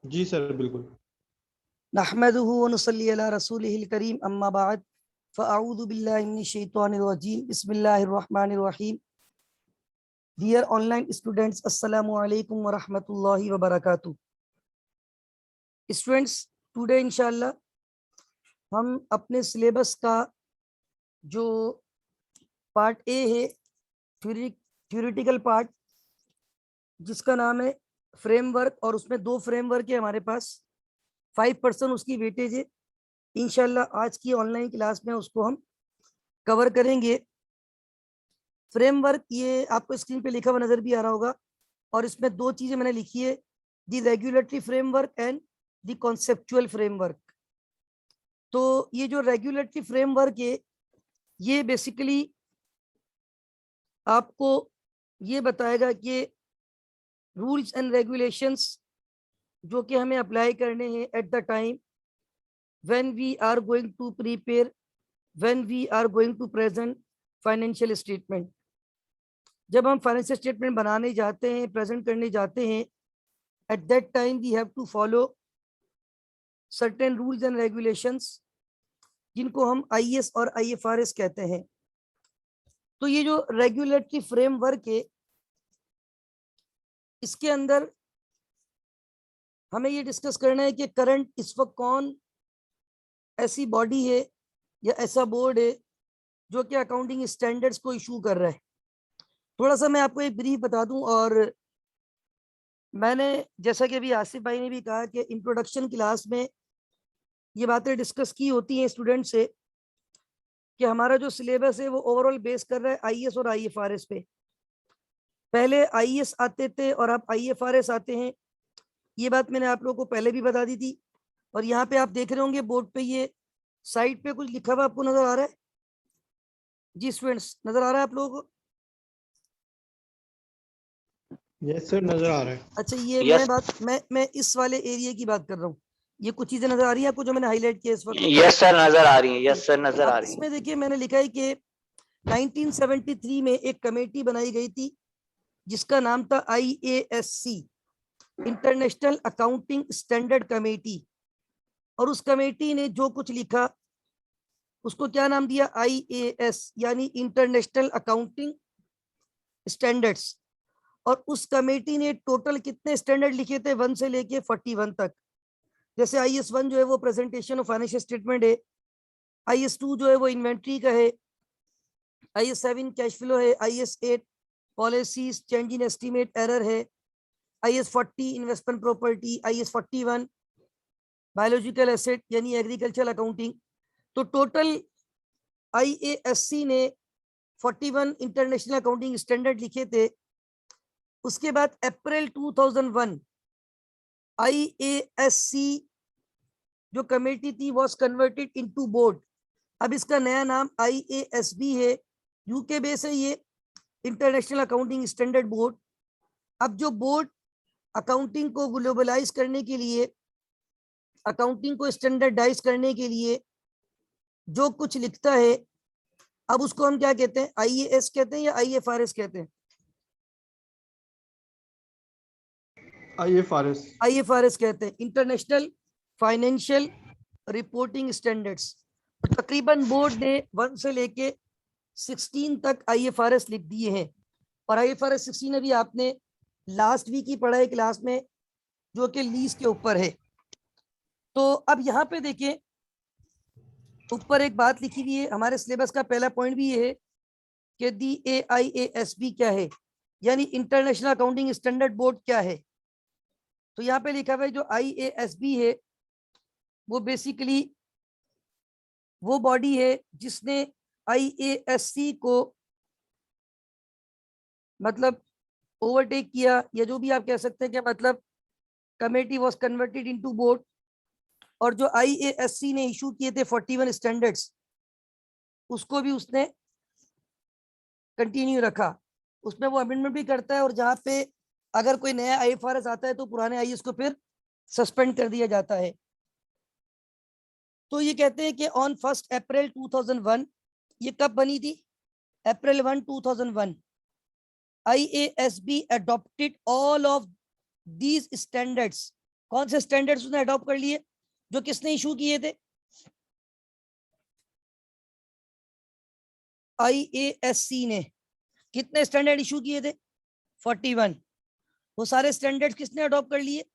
जी sir, बिल्कुल। नहमदुहु व नुसल्ली अला रसूलिहिल करीम, अम्मा बाद, फ़अऊज़ु बिल्लाहि मिनश शैतानिर रजीम, बिस्मिल्लाहिर रहमानिर रहीम। डियर ऑनलाइन स्टूडेंट्स, अस्सलामु अलैकुम व रहमतुल्लाहि व बरकातुहू। स्टूडेंट्स, टुडे इंशाल्लाह हम अपने सिलेबस का जो पार्ट ए है, थ्योरेटिकल पार्ट, जिसका नाम है फ्रेमवर्क, और उसमें 2 फ्रेमवर्क है हमारे पास, 5% उसकी वेटेज है। इंशाल्लाह आज की ऑनलाइन क्लास में उसको हम कवर करेंगे। फ्रेमवर्क ये आपको स्क्रीन पे लिखा हुआ नजर भी आ रहा होगा, और इसमें 2 चीजें मैंने लिखी है, the regulatory framework and the conceptual framework. तो ये जो रेगुलेटरी फ्रेमवर्क है, ये बेसिकली आपको ये बताएगा कि रूल्स एंड रेगुलेशंस जो कि हमें अप्लाई करने हैं at the time when we are going to prepare, when we are going to present financial statement. जब हम फाइनेंशियल स्टेटमेंट बनाने जाते हैं, प्रेजेंट करने जाते हैं, at that time we have to follow certain rules and regulations, जिनको हम आईएएस और आईएफआरएस कहते हैं। तो ये जो रेगुलेटरी फ्रेमवर्क है, इसके अंदर हमें ये डिस्कस करना है कि करंट इस वक्त कौन ऐसी बॉडी है या ऐसा बोर्ड है जो कि अकाउंटिंग स्टैंडर्ड्स को इशू कर रहा है। थोड़ा सा मैं आपको एक ब्रीफ बता दूं, और मैंने जैसा कि अभी आसिफ भाई ने भी कहा कि इंट्रोडक्शन क्लास में ये बातें डिस्कस की होती हैं स्टूडेंट से कि हमारा जो सिलेबस है वो ओवरऑल बेस कर रहा है आईएएस और आईएफआरएस पे। पहले आईएएस आते थे और अब आईएफआरएस आते हैं, ये बात मैंने आप लोगों को पहले भी बता दी थी। और यहाँ पे आप देख रहे होंगे बोर्ड पे, ये साइड पे कुछ लिखा हुआ आपको नजर आ रहा है? जी स्टूडेंट्स, नजर आ रहा है आप लोगों को? यस सर, नजर आ रहा है। अच्छा, ये यस मैं इस वाले एरिया की बात कर रहा हूँ। ये कुछ चीजें नजर आ रही है आपको जो मैंने हाईलाइट किया इस वक्त? यस सर नजर आ रही है, यस सर नजर आ अब रही है। इसमें देखिए मैंने लिखा है कि 1973 में एक कमेटी बनाई गई थी जिसका नाम था IASC, international accounting standard committee. और उस कमेटी ने जो कुछ लिखा उसको क्या नाम दिया? IAS, यानी इंटरनेशनल अकाउंटिंग स्टैंडर्ड्स। और उस कमेटी ने टोटल कितने स्टैंडर्ड लिखे थे? 1 से लेके 41 तक। जैसे IS1 जो है वो प्रेजेंटेशन ऑफ फाइनेंशियल स्टेटमेंट है, IS2 जो है वो इन्वेंट्री का है, IS7 कैश फ्लो है, IS8 policies change in estimate error है, IS40 investment property, IS41 biological asset यानी एग्रीकल्चर अकाउंटिंग। तो टोटल IASC ने 41 इंटरनेशनल अकाउंटिंग स्टैंडर्ड लिखे थे। उसके बाद अप्रैल 2001 IASC जो कमेटी थी वॉज कन्वर्टेड इनटू बोर्ड। अब इसका नया नाम IASB है, यूके बेस है ये, इंटरनेशनल अकाउंटिंग स्टैंडर्ड बोर्ड। अब जो बोर्ड अकाउंटिंग को ग्लोबलाइज करने के लिए, अकाउंटिंग को स्टैंडर्डाइज करने के लिए जो कुछ लिखता है, अब उसको हम क्या कहते हैं? IAS कहते हैं या IFRS कहते हैं? IFRS। IFRS कहते हैं, इंटरनेशनल फाइनेंशियल रिपोर्टिंग स्टैंडर्ड्स। तकरीबन बोर्ड ने 1 से लेके 16 तक IFRS लिख दिए हैं, और IFRS 16 अभी आपने लास्ट वीक ही पढ़ा है क्लास में, जो कि लीज के ऊपर है। तो अब यहाँ पे देखें, ऊपर एक बात लिखी हुई है, हमारे सिलेबस का पहला पॉइंट भी ये है कि दी AIASB क्या है, यानी इंटरनेशनल अकाउंटिंग स्टैंडर्ड बोर्ड क्या है। तो यहाँ पे लिखा हुआ है जो IASB है वो बेसिकली वो बॉडी है जिसने IASC को मतलब ओवरटेक किया, या जो भी आप कह सकते हैं कि मतलब committee was converted into board. और जो IASC ने इशू किए थे 41 स्टैंडर्ड्स, उसको भी उसने कंटिन्यू रखा। उसमें वो अमेंडमेंट भी करता है, और जहाँ पे अगर कोई नया IFRS आता है तो पुराने IAS को फिर सस्पेंड कर दिया जाता है। तो ये कहते हैं कि ऑन 1 अप्रैल 2001, ये कब बनी थी? अप्रैल 1, 2001, IASB adopted all of these standards कौन से स्टैंडर्ड्स उसने अडॉप्ट कर लिए जो किसने इशू किए थे? IASC ने। कितने स्टैंडर्ड इशू किए थे? 41। वो सारे स्टैंडर्ड्स किसने अडॉप्ट कर लिए?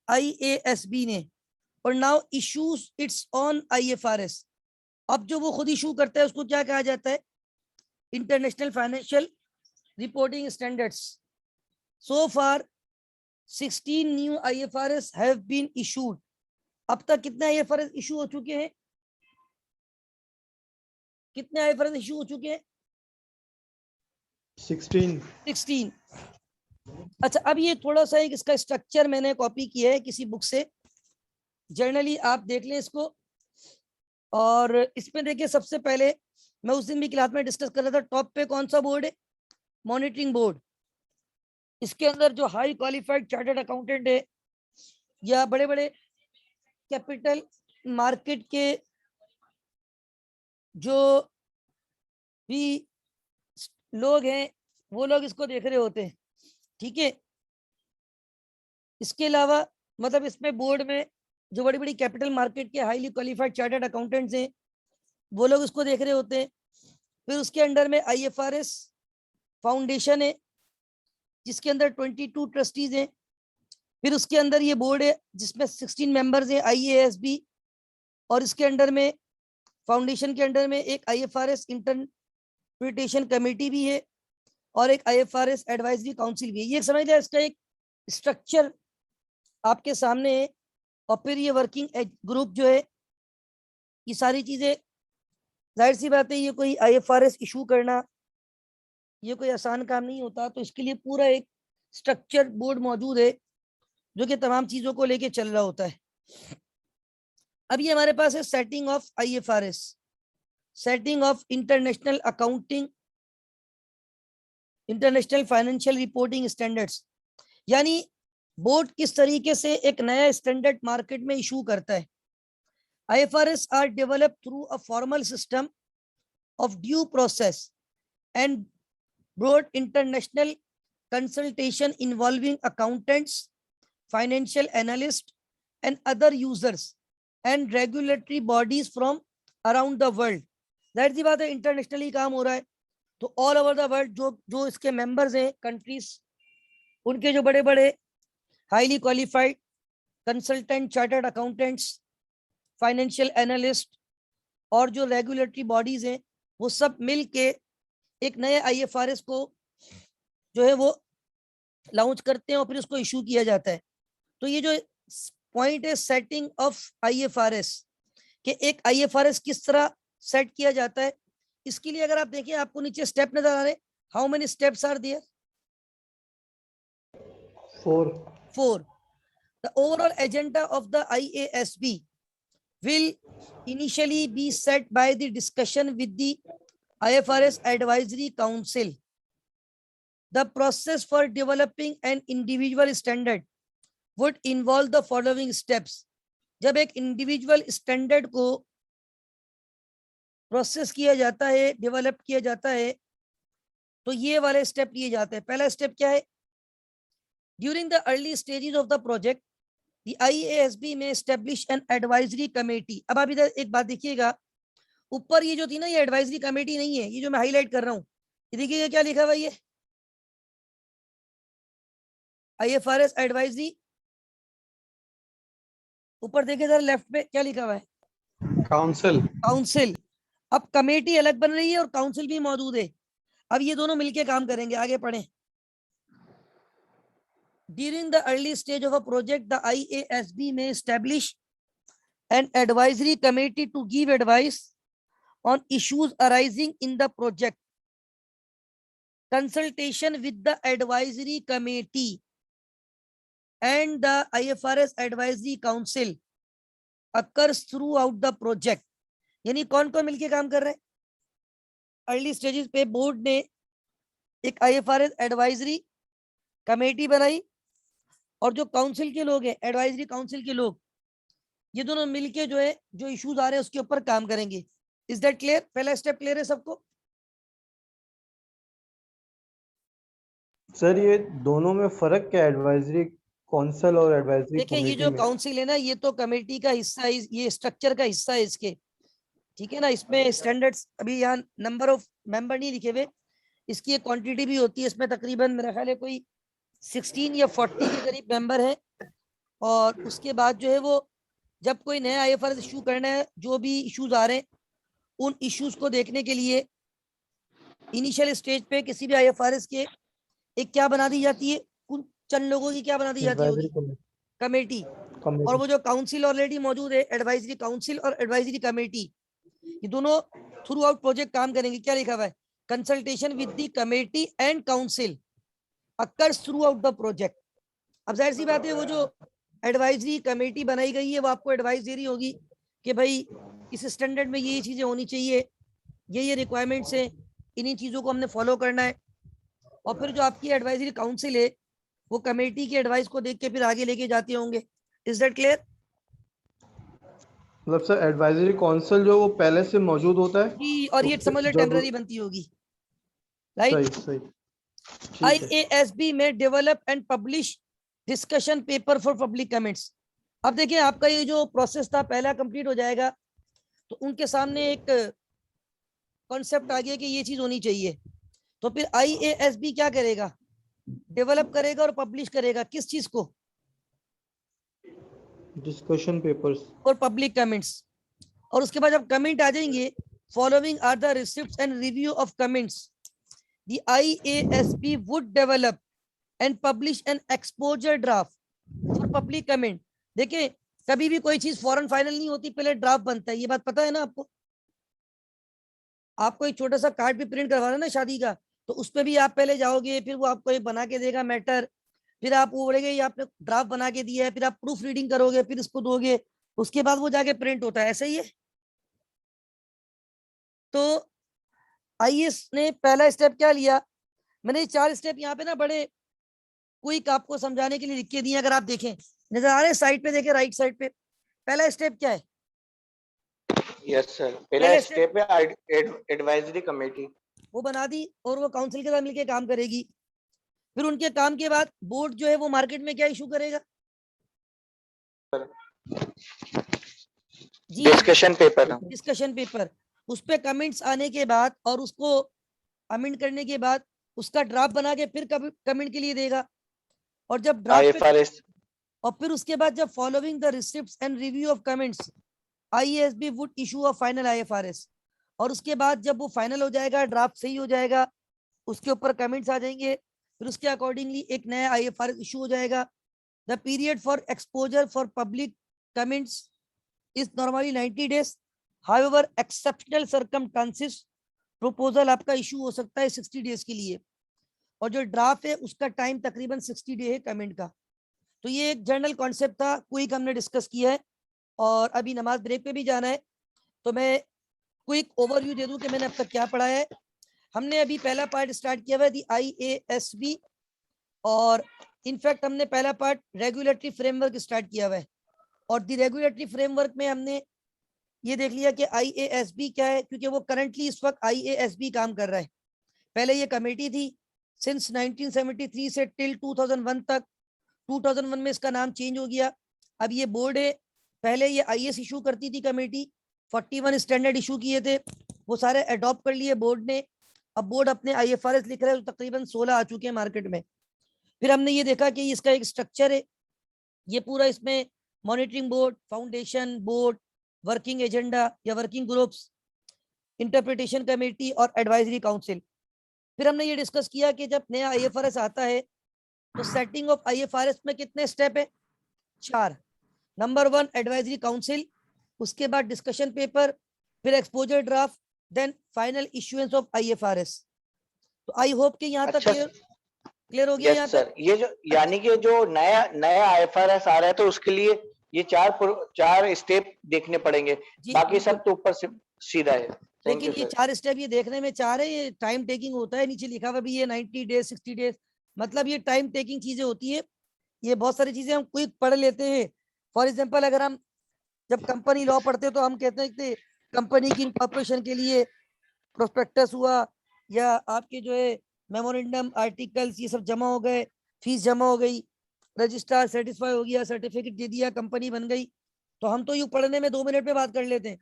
IASB ने। और now issues it's on IFRS। अब जो वो खुद इशू करता है उसको क्या कहा जाता है? International financial reporting standards. So far 16 new IFRS have been issued. अब तक कितने IFRS इशू हो चुके हैं? कितने IFRS इशू हो चुके हैं? 16। अच्छा, अब ये थोड़ा सा एक इसका स्ट्रक्चर मैंने कॉपी किया है किसी बुक से। जनरली आप देख लें इसको। और इसमें देखिए, सबसे पहले मैं उस दिन भी क्लास में डिस्कस कर रहा था, टॉप पे कौन सा बोर्ड है? Monitoring board. इसके अंदर जो हाई क्वालिफाइड चार्टर्ड अकाउंटेंट है या बड़े बड़े कैपिटल मार्केट के जो भी लोग हैं वो लोग इसको देख रहे होते हैं, ठीक है। इसके अलावा मतलब इसमें बोर्ड में जो बड़ी बड़ी कैपिटल मार्केट के हाईली क्वालिफाइड चार्टर्ड अकाउंटेंट्स हैं वो लोग इसको देख रहे होते हैं। फिर उसके अंडर में IFRS फाउंडेशन है जिसके अंदर 22 ट्रस्टीज हैं। फिर उसके अंदर ये बोर्ड है जिसमें 16 मेंबर्स हैं IASB। और इसके अंडर में फाउंडेशन के अंडर में एक IFRS इंटरप्रिटेशन कमेटी भी है और एक IFRS एडवाइजरी काउंसिल भी है। ये समझ लिया, इसका एक स्ट्रक्चर आपके सामने है। और फिर ये वर्किंग ग्रुप जो है, ये सारी चीजें, जाहिर सी बात है ये कोई IFRS इशू करना ये कोई आसान काम नहीं होता। तो इसके लिए पूरा एक स्ट्रक्चर बोर्ड मौजूद है जो कि तमाम चीजों को लेके चल रहा होता है। अब ये हमारे पास है setting of IFRS, setting of international accounting, international financial reporting standards. यानी बोर्ड किस तरीके से एक नया स्टैंडर्ड मार्केट में इशू करता है। IFRS are developed through a formal system of due process and broad international consultation involving accountants, financial analysts, and other users and regulatory bodies from around the world. जाहिर सी बात है internationally काम हो रहा है, तो ऑल ओवर द वर्ल्ड जो जो इसके मेंबर्स हैं कंट्रीज, उनके जो बड़े बड़े highly qualified consultant, chartered accountants, financial analyst और जो रेगुलेटरी बॉडीज हैं वो सब मिल के एक नए IFRS को जो है वो लॉन्च करते हैं और फिर उसको इशू किया जाता है। तो ये जो पॉइंट है सेटिंग ऑफ IFRS, कि एक IFRS किस तरह सेट किया जाता है, इसके लिए अगर आप देखिए आपको नीचे स्टेप नजर आ रहे हैं। How many steps are there? 4. The overall agenda of the IASB will initially be set by the discussion with the IFRS Advisory Council. The process for developing an individual standard would involve the following steps. जब एक individual standard को process किया जाता है, develop किया जाता है, तो ये वाले स्टेप लिए जाते हैं। पहला स्टेप क्या है? During the early stages of the project the IASB में establish an advisory committee। अब आप इधर एक बात देखिएगा, ऊपर ये जो थी ना, ये एडवाइजरी कमेटी नहीं है, ये जो मैं हाईलाइट कर रहा हूँ, ये देखिए क्या लिखा हुआ है, ये IFRS एडवाइजरी। ऊपर देखिए जरा लेफ्ट पे क्या लिखा हुआ है? काउंसिल। अब कमेटी अलग बन रही है और काउंसिल भी मौजूद है। अब ये दोनों मिलके काम करेंगे। आगे पढ़ें। During the early stage of a project, the IASB may establish an advisory committee to give advice on issues arising in the project. Consultation with the advisory committee and the IFRS advisory council occurs throughout the project. यानी कौन कौन मिलके काम कर रहे हैं? Early stages पे board ने एक IFRS एडवाइजरी कमेटी बनाई और जो काउंसिल के लोग हैं, एडवाइजरी काउंसिल के लोग, ये दोनों मिलके जो है जो इश्यूज आ रहे हैं उसके ऊपर काम करेंगे। Is that clear? पहला स्टेप क्लियर है सबको? सर ये दोनों में फर्क क्या है? एडवाइजरी कौंसल और एडवाइजरी देखिए ये कमेटी जो में काउंसिल है ना, ये तो कमेटी का हिस्सा है, ये स्ट्रक्चर का हिस्सा है इसके, ठीक है ना। इसमें स्टैंडर्ड्स अभी यहाँ नंबर ऑफ मेंबर नहीं लिखे हुए, इसकी एक क्वांटिटी भी होती है, इसमें तकरीबन मेरा ख्याल है कोई 16 या 40 के करीब मेंबर है। और उसके बाद जो है वो जब कोई नया आईएफआरएस इशू करना है, जो भी इश्यूज आ रहे हैं उन इश्यूज को देखने के लिए इनिशियल स्टेज पे किसी भी आईएफआरएस के एक क्या बना दी जाती है, कुछ चंद लोगों की क्या बना दी जाती एडवाइजरी होगी, कमेटी। और कमेटी। वो जो काउंसिल ऑलरेडी मौजूद है, एडवाइजरी काउंसिल और एडवाइजरी कमेटी, ये दोनों थ्रू आउट प्रोजेक्ट काम करेंगे। क्या लिखा हुआ है, consultation with the committee and council occurs through out the project. अब जाहिर सी बात है, वो जो एडवाइजरी कमेटी बनाई गई है वो आपको एडवाइस दे रही होगी कि भाई इस स्टैंडर्ड में ये चीजें होनी चाहिए, ये रिक्वायरमेंट्स है, इन्हीं चीजों को हमने फॉलो करना है। और फिर जो आपकी एडवाइजरी काउंसिल है वो कमेटी की एडवाइस को देख के फिर आगे लेके जाते होंगे। Is that clear? मतलब सर एडवाइजरी काउंसिल जो वो पहले से मौजूद होता है जी, और ये समझ लो जब टेम्पररी बनती होगी, राइट। सही सही ठीक है। IASB में develop and publish discussion paper for public comments. अब देखिए आपका ये जो प्रोसेस था पहला कंप्लीट हो जाएगा, तो उनके सामने एक कॉन्सेप्ट आ गया कि ये चीज होनी चाहिए, तो फिर IASB क्या करेगा, डेवलप करेगा और पब्लिश करेगा किस चीज को, डिस्कशन पेपर्स। और पब्लिक कमेंट्स। और उसके बाद जब कमेंट आ जाएंगे, following are the receipts and review of comments, the IASB would develop and publish an exposure draft for public comment. देखिए कभी भी कोई चीज फॉरन फाइनल नहीं होती, पहले ड्राफ्ट बनता है, ये बात पता है ना आपको। आपको एक छोटा सा कार्ड भी प्रिंट करवाना ना शादी का, तो उसपे भी आप पहले जाओगे, फिर वो आपको एक बना के देगा मैटर, फिर आप वो बोलेंगे ये आपने ड्राफ्ट बना के दिया है, फिर आप प्रूफ रीडिंग करोगे, फिर इसको दोगे, उसके बाद वो जाके प्रिंट होता है, ऐसा ही है। तो आईएएस ने पहला स्टेप क्या लिया, मैंने 4 स्टेप यहाँ पे ना बड़े क्विक आपको समझाने के लिए लिख के दिए, अगर आप देखें नजर आ रहे हैं, साइड पे देखें, राइट साइड पे। पहला स्टेप क्या है, यस सर, पहला पहले स्टेप है एडवाइजरी कमेटी। वो बना दी और वो काउंसिल के साथ मिलकर काम करेगी। फिर उनके काम के बाद बोर्ड जो है वो मार्केट में क्या इशू करेगा जी, डिस्कशन पेपर। Discussion paper. उस पे कमेंट्स आने के बाद और उसको अमेंड करने के बाद उसका ड्राफ्ट बना के फिर कमेंट के लिए देगा। और जब ड्राफ्ट आईएफआरएस और फिर उसके बाद जब following the receipts and review of comments, IASB would issue a final IFRS। और उसके बाद जब वो फाइनल हो जाएगा, ड्राफ्ट सही हो जाएगा, उसके ऊपर कमेंट्स आ जाएंगे, फिर उसके अकॉर्डिंगली एक नया IFRS इशू हो जाएगा। The period for exposure for public comments is normally 90 days। However exceptional circumstances proposal आपका इशू हो सकता है 60 days के लिए। और जो ड्राफ्ट है उसका टाइम तकरीबन 60 डे है कमेंट का। तो ये एक जनरल कॉन्सेप्ट था, क्विक हमने डिस्कस किया है, और अभी नमाज ब्रेक पे भी जाना है, तो मैं क्विक ओवरव्यू दे दूं कि मैंने अब तक क्या पढ़ा है। हमने अभी पहला पार्ट स्टार्ट किया हुआ है IASB, और इनफैक्ट हमने पहला पार्ट रेगुलेटरी फ्रेमवर्क स्टार्ट किया हुआ है। और द रेगुलेटरी फ्रेमवर्क में हमने ये देख लिया कि IASB क्या है, क्योंकि वो करंटली इस वक्त IASB काम कर रहा है। पहले ये कमेटी थी सिंस 1973 से टिल 2001 तक। 2001 में इसका नाम चेंज हो गया, अब ये बोर्ड है। पहले ये IAS इशू करती थी कमेटी, 41 स्टैंडर्ड इशू किए थे, वो सारे अडॉप्ट कर लिए बोर्ड ने। अब बोर्ड अपने IFRS लिख रहे हैं, तो तकरीबन 16 आ चुके हैं मार्केट में। फिर हमने ये देखा कि इसका एक स्ट्रक्चर है, ये पूरा इसमें monitoring board, foundation board, working agenda या वर्किंग ग्रुप्स, इंटरप्रिटेशन कमेटी और एडवाइजरी काउंसिल। फिर हमने ये डिस्कस किया कि जब नया IFRS आता है तो सेटिंग ऑफ IFRS में कितने स्टेप है, 4। नंबर 1 एडवाइजरी काउंसिल, उसके बाद डिस्कशन पेपर, फिर exposure draft, then final issuance of IFRS। तो आई होप कि यहाँ तक क्लियर हो गया। यहाँ यस सर, तक ये जो यानी कि जो नया नया आईएफआरएस आ रहा है तो उसके लिए ये चार स्टेप देखने पड़ेंगे, बाकी सब तो ऊपर से सीधा है। थैंक लेकिन यू ये सर। 4 स्टेप ये देखने में 4 है, ये टाइम टेकिंग होता है, नीचे लिखा हुआ भी ये 90 डेज 60 डेज, मतलब ये टाइम टेकिंग चीजें होती है। ये बहुत सारी चीजें हम क्विक पढ़ लेते हैं। फॉर एग्जांपल अगर हम जब कंपनी लॉ पढ़ते हैं तो हम कहते हैं कि कंपनी की इनकॉर्पोरेशन के लिए प्रोस्पेक्टस हुआ, या आपके जो है मेमोरेंडम आर्टिकल्स, ये सब जमा हो गए, फीस जमा हो गई, रजिस्ट्रार सेटिस्फाई हो गया, सर्टिफिकेट दे दिया, कंपनी बन गई, तो हम तो यूं पढ़ने में 2 मिनट में बात कर लेते हैं,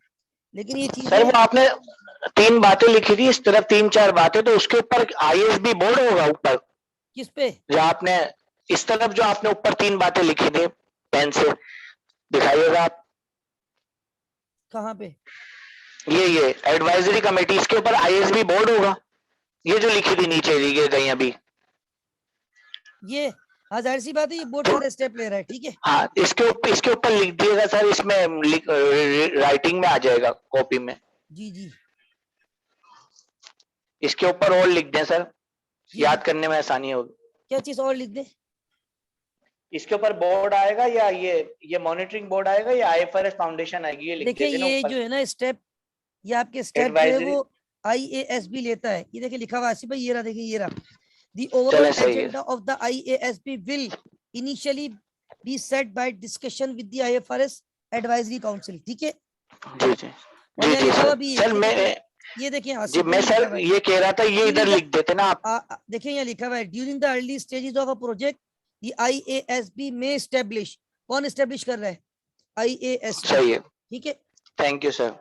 लेकिन ये सर चीजें वो आपने 3 बातें लिखी थी इस तरफ, 3-4 बातें, तो उसके ऊपर आईएसबी बोर्ड होगा ऊपर, किस पे? जो आपने इस तरफ जो आपने ऊपर 3 बातें लिखी थी पेन से, दिखाइएगा आप। कहाँ पे? ये एडवाइजरी कमेटी, इसके ऊपर आईएसबी बोर्ड होगा, ये जो लिखी थी नीचे दी गई अभी। ये हाँ, जाहिर सी बात है, ये बोर्ड सारे स्टेप ले रहा है, ठीक है। हाँ, इसके ऊपर लिख दिएगा सर, इसमें राइटिंग में आ जाएगा, कॉपी में। जी जी इसके ऊपर और लिख दें सर, जी याद जी। करने में आसानी होगी। क्या चीज और लिख दे? इसके ऊपर बोर्ड आएगा, या ये मॉनिटरिंग बोर्ड आएगा, या आईएफआरएस फाउंडेशन आएगी, ये लिख देखिए देते ना ये ऊपर। जो है ना स्टेप, ये आपके स्टेप जो है एडवाइजरी, वो IASB लेता है। ये देखिए लिखा हुआ है आसिफ भाई, ये रहा, देखिए ये रहा, दी ओवरऑल चले सही है। Agenda of the IASB will initially be set by discussion with the IFRS advisory council, ठीक है। जी जी और जी यहाँ जी लिखा हुआ सर। भी है, सर मैं ये देखिए जी आसिफ मैं भाई लिखा सर हुआ है, ये कह रहा था, ये इधर During the- लिख देते ना आप। देखिए यहाँ लिखा हुआ है, during the early stages of a project the IASB में एस्टेब्लिश, कौन एस्टेब्लिश कर रहा है? IASB, सही है, ठीक है। Thank you sir.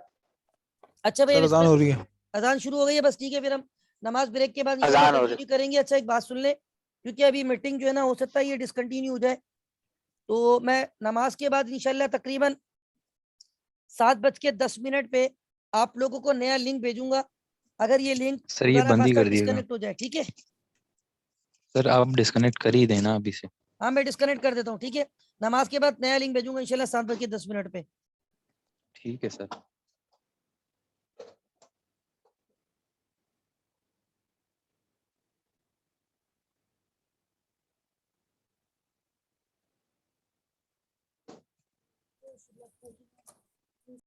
अच्छा भैया, सर अजान हो रही है। अजान शुरू हो गई है, बस ठीक है, फिर हम नमाज ब्रेक के बाद इंशाल्लाह अजान हो रही। कंटिन्यू करेंगे। अच्छा एक बात सुन ले, क्योंकि अभी मीटिंग जो है ना, हो सकता है ये डिसकंटिन्यू हो जाए, तो मैं नमाज के बाद इंशाल्लाह तकरीबन 7:10 पे आप लोगों को नया लिंक भेजूंगा। अगर ये लिंक सर ये खुदा ना बंद ही खास्ता कर दिएगा। डिस्कनेक्ट हो जाए, ठीक है। सर आप डिस्कनेक्ट कर ही देना अभी से। हाँ मैं डिस्कनेक्ट कर देता हूँ, ठीक है। नमाज के बाद नया लिंक भेजूंगा इंशाल्लाह 7:10 पे। ठीक है सर।